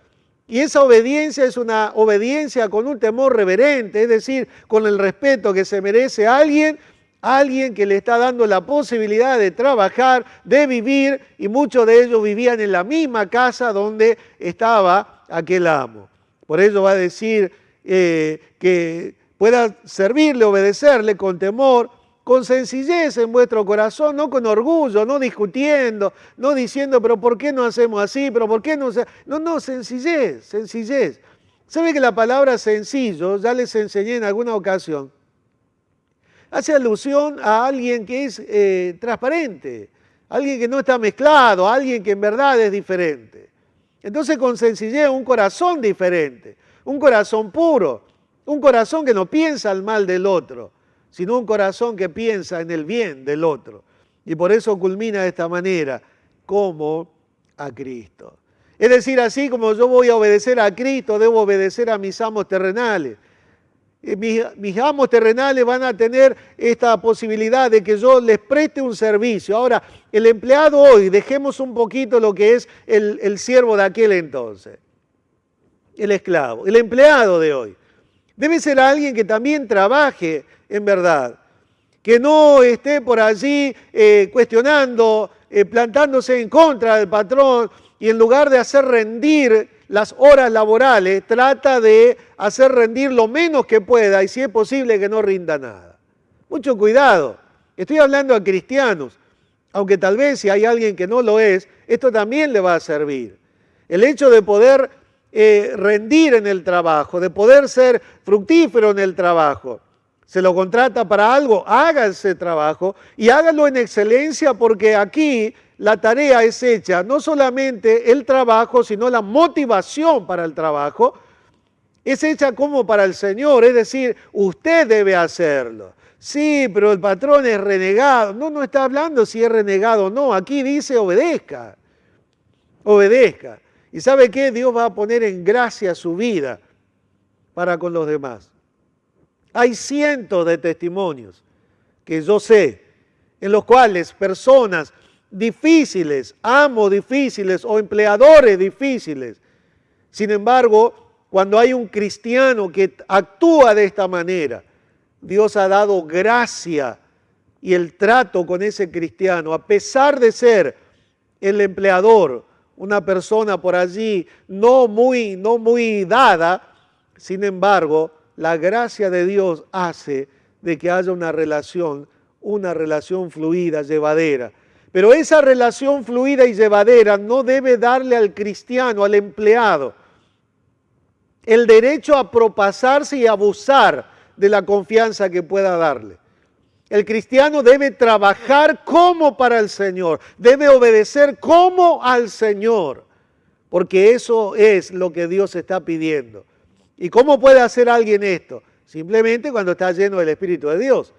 Y esa obediencia es una obediencia con un temor reverente, es decir, con el respeto que se merece a alguien que le está dando la posibilidad de trabajar, de vivir, y muchos de ellos vivían en la misma casa donde estaba aquel amo. Por ello va a decir que pueda servirle, obedecerle con temor, con sencillez en vuestro corazón, no con orgullo, no discutiendo, no diciendo, pero ¿por qué no hacemos así? ¿Pero por qué no? No, sencillez, sencillez. ¿Sabe que la palabra sencillo, ya les enseñé en alguna ocasión, hace alusión a alguien que es transparente, alguien que no está mezclado, alguien que en verdad es diferente? Entonces con sencillez un corazón diferente, un corazón puro, un corazón que no piensa el mal del otro, sino un corazón que piensa en el bien del otro. Y por eso culmina de esta manera, como a Cristo. Es decir, así como yo voy a obedecer a Cristo, debo obedecer a mis amos terrenales. Mis amos terrenales van a tener esta posibilidad de que yo les preste un servicio. Ahora, el empleado hoy, dejemos un poquito lo que es el siervo de aquel entonces, el esclavo, el empleado de hoy. Debe ser alguien que también trabaje en verdad, que no esté por allí cuestionando, plantándose en contra del patrón y en lugar de hacer rendir las horas laborales, trata de hacer rendir lo menos que pueda y si es posible que no rinda nada. Mucho cuidado, estoy hablando a cristianos, aunque tal vez si hay alguien que no lo es, esto también le va a servir. El hecho de poder rendir en el trabajo, de poder ser fructífero en el trabajo. Se lo contrata para algo, haga ese trabajo y hágalo en excelencia porque aquí la tarea es hecha, no solamente el trabajo, sino la motivación para el trabajo, es hecha como para el Señor, es decir, usted debe hacerlo. Sí, pero el patrón es renegado. No está hablando si es renegado o no, aquí dice obedezca, obedezca. ¿Y sabe qué? Dios va a poner en gracia su vida para con los demás. Hay cientos de testimonios que yo sé, en los cuales personas difíciles, amos difíciles o empleadores difíciles, sin embargo, cuando hay un cristiano que actúa de esta manera, Dios ha dado gracia y el trato con ese cristiano, a pesar de ser el empleador, una persona por allí no muy dada, sin embargo, la gracia de Dios hace de que haya una relación fluida, llevadera. Pero esa relación fluida y llevadera no debe darle al cristiano, al empleado, el derecho a propasarse y abusar de la confianza que pueda darle. El cristiano debe trabajar como para el Señor, debe obedecer como al Señor, porque eso es lo que Dios está pidiendo. ¿Y cómo puede hacer alguien esto? Simplemente cuando está lleno del Espíritu de Dios.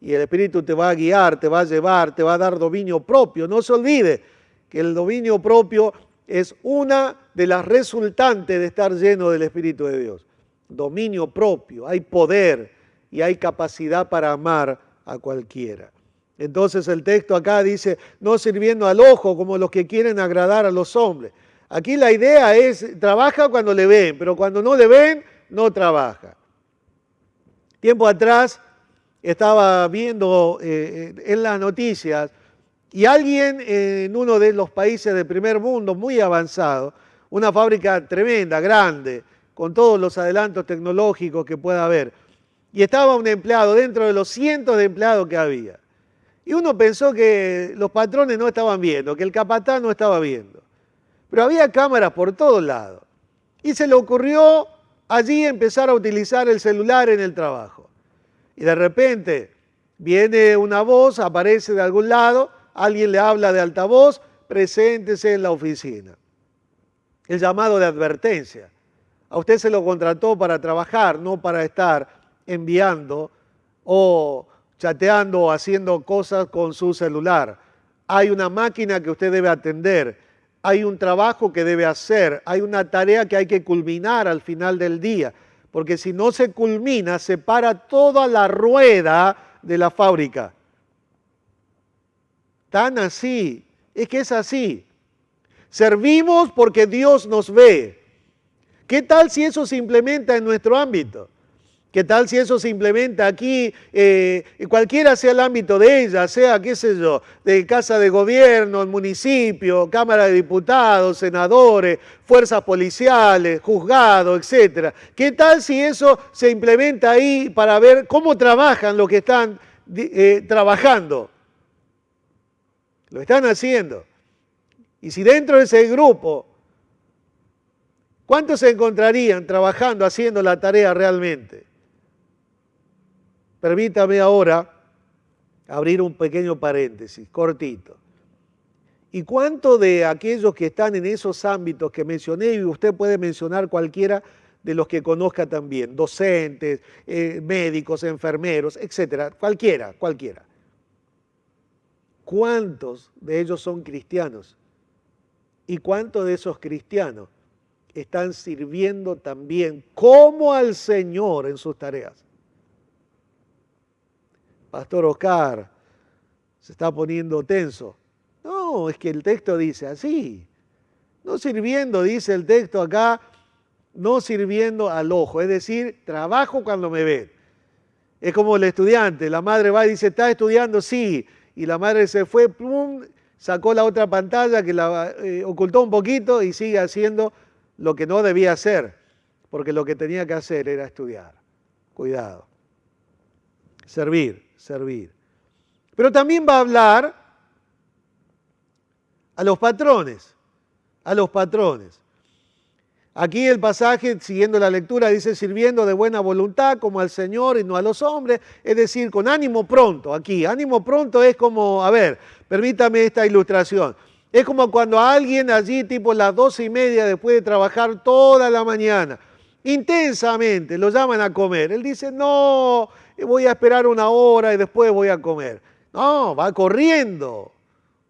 Y el Espíritu te va a guiar, te va a llevar, te va a dar dominio propio. No se olvide que el dominio propio es una de las resultantes de estar lleno del Espíritu de Dios. Dominio propio, hay poder y hay capacidad para amar a cualquiera. Entonces el texto acá dice, no sirviendo al ojo como los que quieren agradar a los hombres. Aquí la idea es, trabaja cuando le ven, pero cuando no le ven, no trabaja. Tiempo atrás estaba viendo en las noticias y alguien en uno de los países del primer mundo, muy avanzado, una fábrica tremenda, grande, con todos los adelantos tecnológicos que pueda haber, y estaba un empleado dentro de los cientos de empleados que había. Y uno pensó que los patrones no estaban viendo, que el capataz no estaba viendo. Pero había cámaras por todos lados. Y se le ocurrió allí empezar a utilizar el celular en el trabajo. Y de repente viene una voz, aparece de algún lado, alguien le habla de altavoz, preséntese en la oficina. El llamado de advertencia. A usted se lo contrató para trabajar, no para estar enviando o chateando o haciendo cosas con su celular. Hay una máquina que usted debe atender, hay un trabajo que debe hacer, hay una tarea que hay que culminar al final del día, porque si no se culmina, se para toda la rueda de la fábrica. Tan así, es que es así. Servimos porque Dios nos ve. ¿Qué tal si eso se implementa en nuestro ámbito? ¿Qué tal si eso se implementa aquí, cualquiera sea el ámbito de ella, sea, qué sé yo, de casa de gobierno, el municipio, Cámara de Diputados, senadores, fuerzas policiales, juzgados, etcétera? ¿Qué tal si eso se implementa ahí para ver cómo trabajan los que están trabajando? Lo están haciendo. Y si dentro de ese grupo, ¿cuántos se encontrarían trabajando, haciendo la tarea realmente? Permítame ahora abrir un pequeño paréntesis, cortito. ¿Y cuánto de aquellos que están en esos ámbitos que mencioné, y usted puede mencionar cualquiera de los que conozca también, docentes, médicos, enfermeros, etcétera, cualquiera? ¿Cuántos de ellos son cristianos? ¿Y cuántos de esos cristianos están sirviendo también como al Señor en sus tareas? Pastor Oscar, se está poniendo tenso. No, es que el texto dice así. No sirviendo, dice el texto acá, no sirviendo al ojo. Es decir, trabajo cuando me ven. Es como el estudiante, la madre va y dice, ¿está estudiando? Sí. Y la madre se fue, plum, sacó la otra pantalla que la ocultó un poquito y sigue haciendo lo que no debía hacer, porque lo que tenía que hacer era estudiar. Cuidado. Servir. Pero también va a hablar a los patrones. Aquí el pasaje, siguiendo la lectura, dice, sirviendo de buena voluntad como al Señor y no a los hombres, es decir, con ánimo pronto. Aquí, ánimo pronto es como, a ver, permítame esta ilustración. Es como cuando a alguien allí, tipo las 12:30, después de trabajar toda la mañana, intensamente, lo llaman a comer. Él dice, no, voy a esperar 1 hora y después voy a comer. No, va corriendo,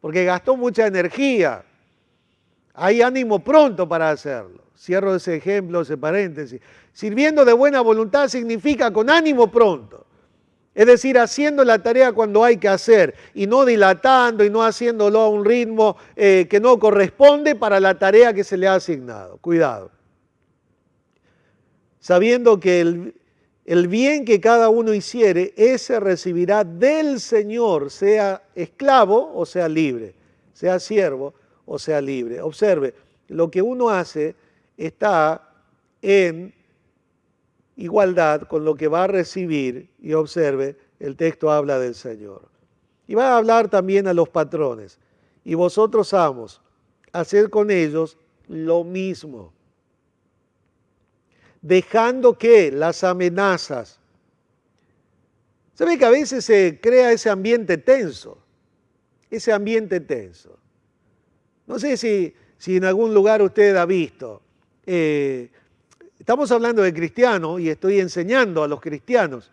porque gastó mucha energía. Hay ánimo pronto para hacerlo. Cierro ese ejemplo, ese paréntesis. Sirviendo de buena voluntad significa con ánimo pronto. Es decir, haciendo la tarea cuando hay que hacer y no dilatando y no haciéndolo a un ritmo que no corresponde para la tarea que se le ha asignado. Cuidado. Sabiendo que el bien que cada uno hiciere, ese recibirá del Señor, sea esclavo o sea libre, sea siervo o sea libre. Observe, lo que uno hace está en igualdad con lo que va a recibir, y observe, el texto habla del Señor. Y va a hablar también a los patrones. Y vosotros, amos, haced con ellos lo mismo, dejando que las amenazas. ¿Sabe que a veces se crea ese ambiente tenso? No sé si en algún lugar usted ha visto. Estamos hablando de cristianos y estoy enseñando a los cristianos.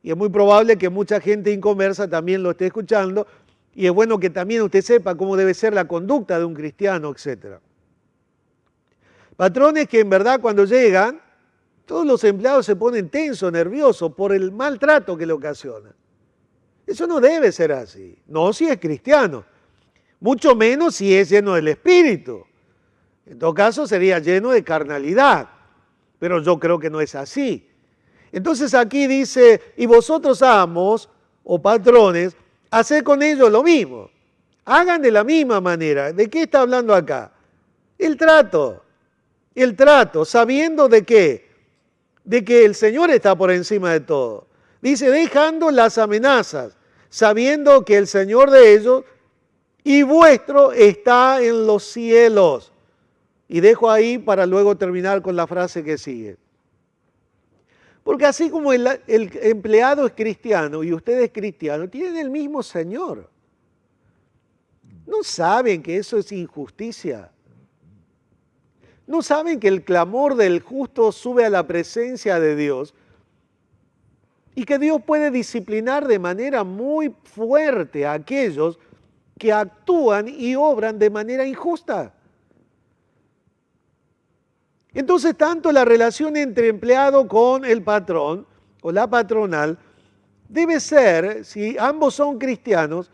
Y es muy probable que mucha gente inconversa también lo esté escuchando. Y es bueno que también usted sepa cómo debe ser la conducta de un cristiano, etc. Patrones que en verdad cuando llegan, todos los empleados se ponen tensos, nerviosos por el maltrato que le ocasionan. Eso no debe ser así. No si es cristiano. Mucho menos si es lleno del Espíritu. En todo caso sería lleno de carnalidad. Pero yo creo que no es así. Entonces aquí dice, y vosotros, amos o patrones, haced con ellos lo mismo. Hagan de la misma manera. ¿De qué está hablando acá? El trato, sabiendo de qué, de que el Señor está por encima de todo. Dice, dejando las amenazas. sabiendo que el Señor de ellos y vuestro está en los cielos. Y dejo ahí para luego terminar con la frase que sigue. Porque así como el empleado es cristiano y usted es cristiano, tienen el mismo Señor. ¿No saben que eso es injusticia? ¿No saben que el clamor del justo sube a la presencia de Dios? Y que Dios puede disciplinar de manera muy fuerte a aquellos que actúan y obran de manera injusta. Entonces, tanto la relación entre empleado con el patrón o la patronal debe ser, si ambos son cristianos,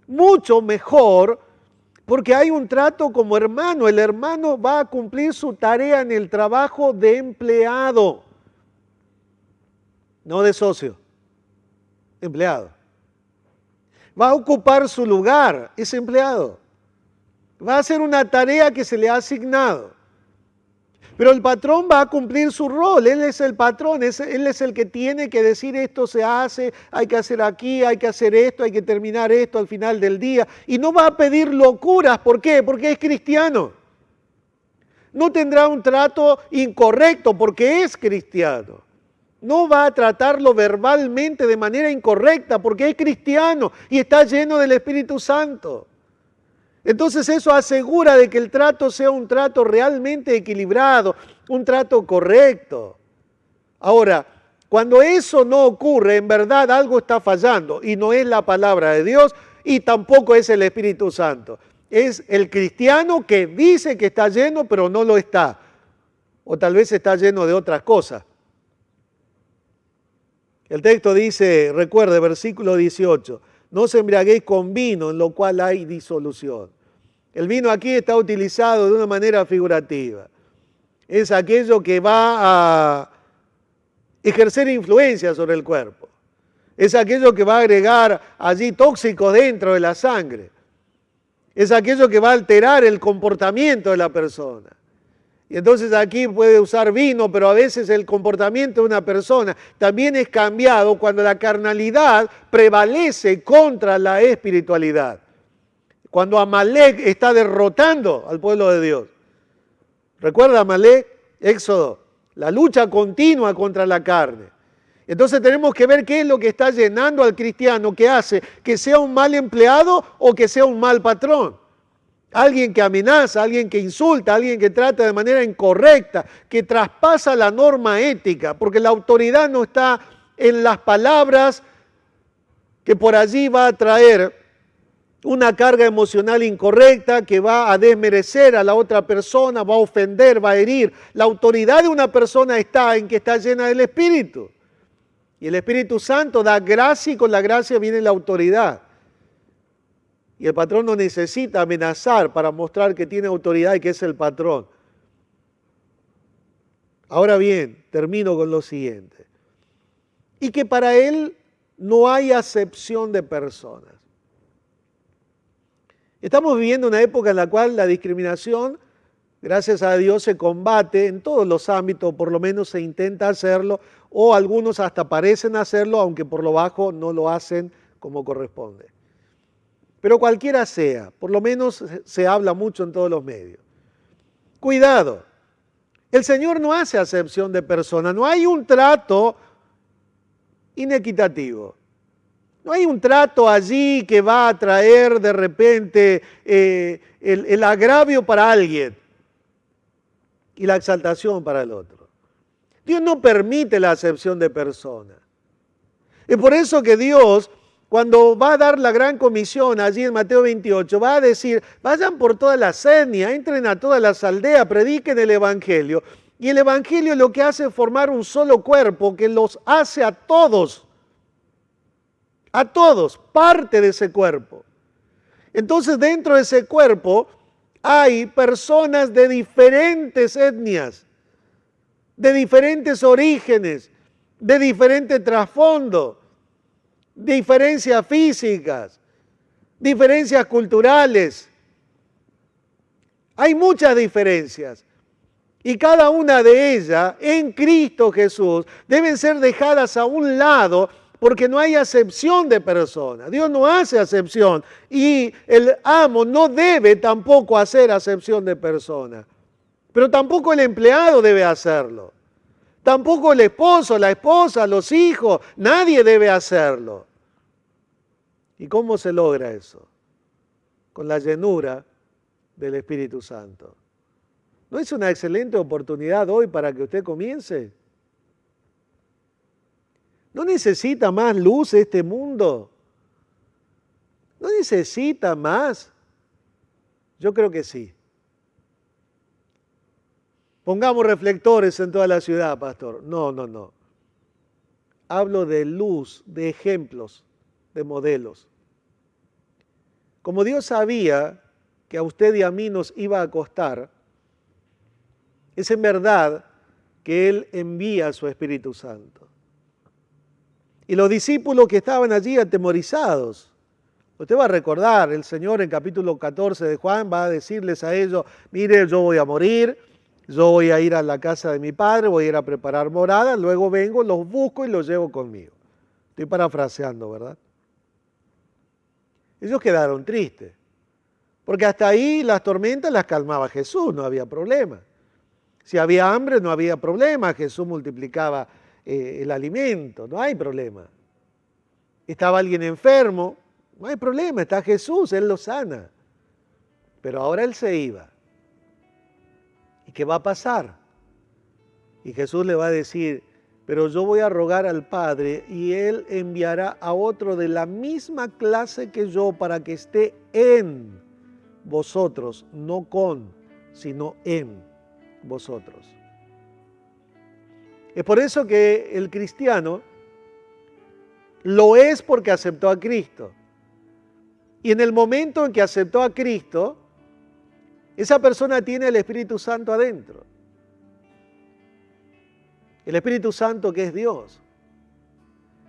mucho mejor, porque hay un trato como hermano. El hermano va a cumplir su tarea en el trabajo de empleado, no de socio, empleado. Va a ocupar su lugar, es empleado. Va a hacer una tarea que se le ha asignado. Pero el patrón va a cumplir su rol, él es el patrón, él es el que tiene que decir esto se hace, hay que hacer aquí, hay que hacer esto, hay que terminar esto al final del día. Y no va a pedir locuras, ¿por qué? Porque es cristiano. No tendrá un trato incorrecto porque es cristiano. No va a tratarlo verbalmente de manera incorrecta porque es cristiano y está lleno del Espíritu Santo. Entonces eso asegura de que el trato sea un trato realmente equilibrado, un trato correcto. Ahora, cuando eso no ocurre, en verdad algo está fallando y no es la palabra de Dios y tampoco es el Espíritu Santo. Es el cristiano que dice que está lleno, pero no lo está. O tal vez está lleno de otras cosas. El texto dice, recuerde, versículo 18, no os embriaguéis con vino, en lo cual hay disolución. El vino aquí está utilizado de una manera figurativa. Es aquello que va a ejercer influencia sobre el cuerpo. Es aquello que va a agregar allí tóxicos dentro de la sangre. Es aquello que va a alterar el comportamiento de la persona. Y entonces aquí puede usar vino, pero a veces el comportamiento de una persona también es cambiado cuando la carnalidad prevalece contra la espiritualidad. Cuando Amalek está derrotando al pueblo de Dios. ¿Recuerda Amalek? Éxodo, la lucha continua contra la carne. Entonces tenemos que ver qué es lo que está llenando al cristiano, que hace que sea un mal empleado o que sea un mal patrón. Alguien que amenaza, alguien que insulta, alguien que trata de manera incorrecta, que traspasa la norma ética, porque la autoridad no está en las palabras que por allí va a traer una carga emocional incorrecta que va a desmerecer a la otra persona, va a ofender, va a herir. La autoridad de una persona está en que está llena del Espíritu. Y el Espíritu Santo da gracia y con la gracia viene la autoridad. Y el patrón no necesita amenazar para mostrar que tiene autoridad y que es el patrón. Ahora bien, termino con lo siguiente. Y que para él no hay acepción de personas. Estamos viviendo una época en la cual la discriminación, gracias a Dios, se combate en todos los ámbitos, por lo menos se intenta hacerlo, o algunos hasta parecen hacerlo, aunque por lo bajo no lo hacen como corresponde. Pero cualquiera sea, por lo menos se habla mucho en todos los medios. Cuidado, el Señor no hace acepción de personas, no hay un trato inequitativo. No hay un trato allí que va a traer de repente el agravio para alguien y la exaltación para el otro. Dios no permite la acepción de personas. Es por eso que Dios, cuando va a dar la gran comisión allí en Mateo 28, va a decir, vayan por todas las etnias, entren a todas las aldeas, prediquen el Evangelio. Y el Evangelio lo que hace es formar un solo cuerpo que los hace a todos, parte de ese cuerpo. Entonces dentro de ese cuerpo hay personas de diferentes etnias, de diferentes orígenes, de diferente trasfondo, diferencias físicas, diferencias culturales. Hay muchas diferencias. Y cada una de ellas, en Cristo Jesús, deben ser dejadas a un lado porque no hay acepción de persona. Dios no hace acepción y el amo no debe tampoco hacer acepción de persona. Pero tampoco el empleado debe hacerlo. Tampoco el esposo, la esposa, los hijos, nadie debe hacerlo. ¿Y cómo se logra eso? Con la llenura del Espíritu Santo. ¿No es una excelente oportunidad hoy para que usted comience? ¿No necesita más luz este mundo? ¿No necesita más? Yo creo que sí. Pongamos reflectores en toda la ciudad, pastor. No. Hablo de luz, de ejemplos, de modelos. Como Dios sabía que a usted y a mí nos iba a costar, es en verdad que Él envía a su Espíritu Santo. Y los discípulos que estaban allí atemorizados, usted va a recordar, el Señor en capítulo 14 de Juan va a decirles a ellos, mire, yo voy a morir, yo voy a ir a la casa de mi Padre, voy a ir a preparar morada, luego vengo, los busco y los llevo conmigo. Estoy parafraseando, ¿verdad? Ellos quedaron tristes, porque hasta ahí las tormentas las calmaba Jesús, no había problema. Si había hambre, no había problema, Jesús multiplicaba el alimento, no hay problema. Estaba alguien enfermo, no hay problema, está Jesús, Él lo sana. Pero ahora Él se iba. ¿Y qué va a pasar? Y Jesús le va a decir, pero yo voy a rogar al Padre y Él enviará a otro de la misma clase que yo para que esté en vosotros, no con, sino en vosotros. Es por eso que el cristiano lo es porque aceptó a Cristo. Y en el momento en que aceptó a Cristo, esa persona tiene el Espíritu Santo adentro. El Espíritu Santo que es Dios.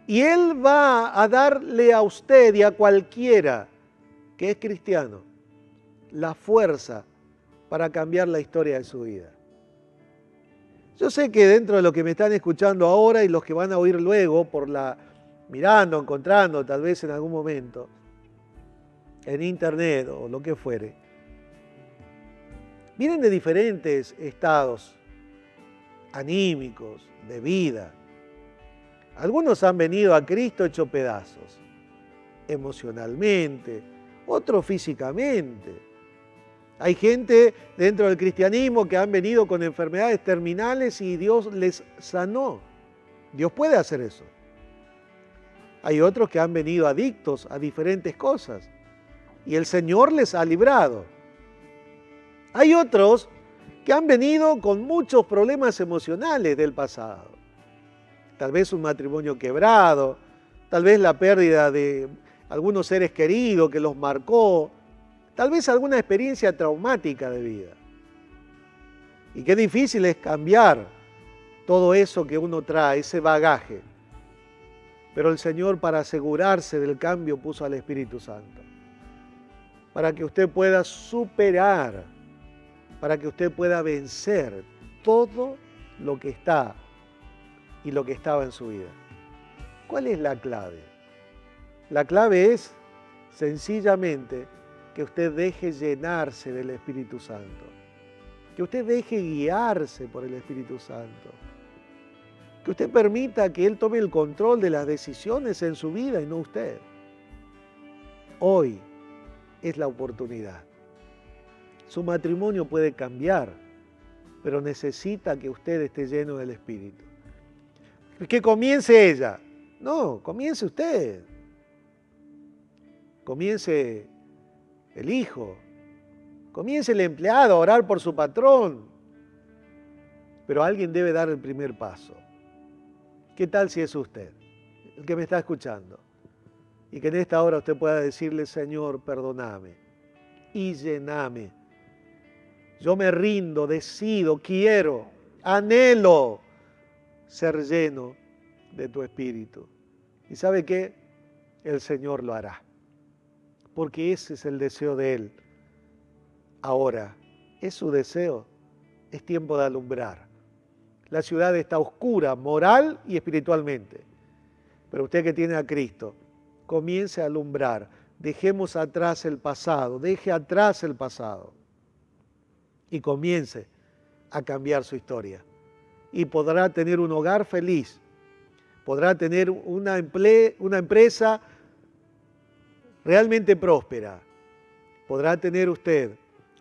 Y Él va a darle a usted y a cualquiera que es cristiano la fuerza para cambiar la historia de su vida. Yo sé que dentro de los que me están escuchando ahora y los que van a oír luego mirando, encontrando tal vez en algún momento, en internet o lo que fuere, vienen de diferentes estados anímicos, de vida. Algunos han venido a Cristo hecho pedazos, emocionalmente, otros físicamente. Hay gente dentro del cristianismo que han venido con enfermedades terminales y Dios les sanó. Dios puede hacer eso. Hay otros que han venido adictos a diferentes cosas y el Señor les ha librado. Hay otros que han venido con muchos problemas emocionales del pasado. Tal vez un matrimonio quebrado, tal vez la pérdida de algunos seres queridos que los marcó, tal vez alguna experiencia traumática de vida. Y qué difícil es cambiar todo eso que uno trae, ese bagaje. Pero el Señor, para asegurarse del cambio, puso al Espíritu Santo. Para que usted pueda superar, para que usted pueda vencer todo lo que está y lo que estaba en su vida. ¿Cuál es la clave? La clave es sencillamente que usted deje llenarse del Espíritu Santo, que usted deje guiarse por el Espíritu Santo, que usted permita que Él tome el control de las decisiones en su vida y no usted. Hoy es la oportunidad. Su matrimonio puede cambiar, pero necesita que usted esté lleno del Espíritu. Que comience ella. No, comience usted. Comience el hijo. Comience el empleado a orar por su patrón. Pero alguien debe dar el primer paso. ¿Qué tal si es usted, el que me está escuchando? Y que en esta hora usted pueda decirle, Señor, perdóname y llename. Yo me rindo, decido, quiero, anhelo ser lleno de tu Espíritu. ¿Y sabe qué? El Señor lo hará. Porque ese es el deseo de Él. Ahora, es su deseo. Es tiempo de alumbrar. La ciudad está oscura, moral y espiritualmente. Pero usted que tiene a Cristo, comience a alumbrar. Dejemos atrás el pasado, deje atrás el pasado y comience a cambiar su historia. Y podrá tener un hogar feliz, podrá tener una empresa realmente próspera, podrá tener usted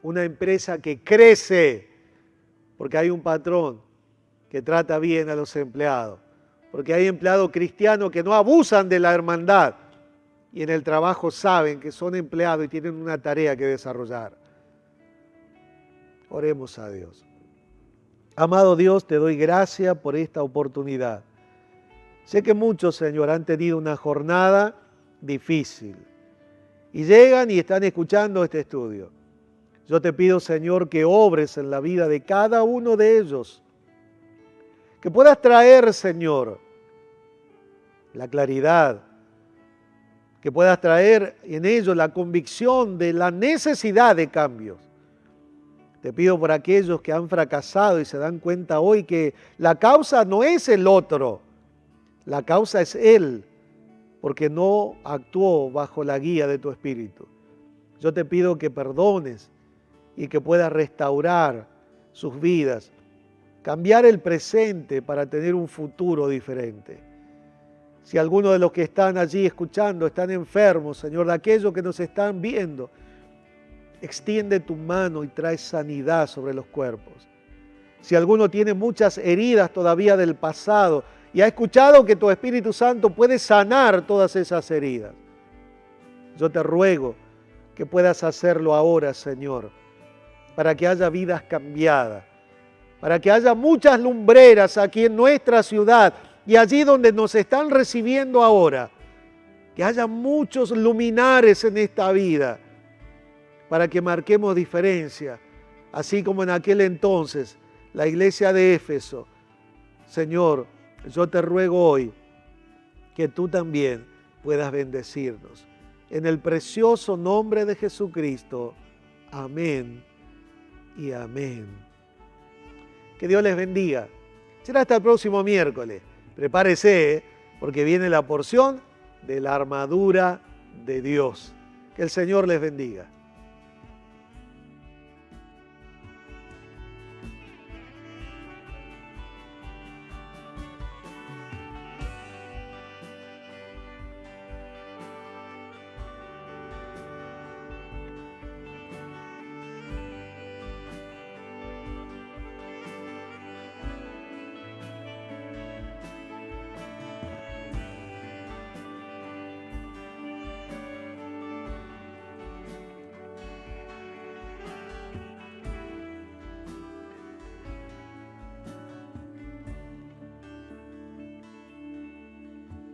una empresa que crece, porque hay un patrón que trata bien a los empleados, porque hay empleados cristianos que no abusan de la hermandad y en el trabajo saben que son empleados y tienen una tarea que desarrollar. Oremos a Dios. Amado Dios, te doy gracias por esta oportunidad. Sé que muchos, Señor, han tenido una jornada difícil y llegan y están escuchando este estudio. Yo te pido, Señor, que obres en la vida de cada uno de ellos, que puedas traer, Señor, la claridad, que puedas traer en ellos la convicción de la necesidad de cambios. Te pido por aquellos que han fracasado y se dan cuenta hoy que la causa no es el otro, la causa es él, porque no actuó bajo la guía de tu Espíritu. Yo te pido que perdones y que puedas restaurar sus vidas, cambiar el presente para tener un futuro diferente. Si algunos de los que están allí escuchando están enfermos, Señor, de aquellos que nos están viendo, extiende tu mano y trae sanidad sobre los cuerpos. Si alguno tiene muchas heridas todavía del pasado y ha escuchado que tu Espíritu Santo puede sanar todas esas heridas, yo te ruego que puedas hacerlo ahora, Señor, para que haya vidas cambiadas, para que haya muchas lumbreras aquí en nuestra ciudad y allí donde nos están recibiendo ahora, que haya muchos luminares en esta vida, para que marquemos diferencia, así como en aquel entonces la iglesia de Éfeso. Señor, yo te ruego hoy que tú también puedas bendecirnos. En el precioso nombre de Jesucristo. Amén y amén. Que Dios les bendiga. Será hasta el próximo miércoles. Prepárese, porque viene la porción de la armadura de Dios. Que el Señor les bendiga.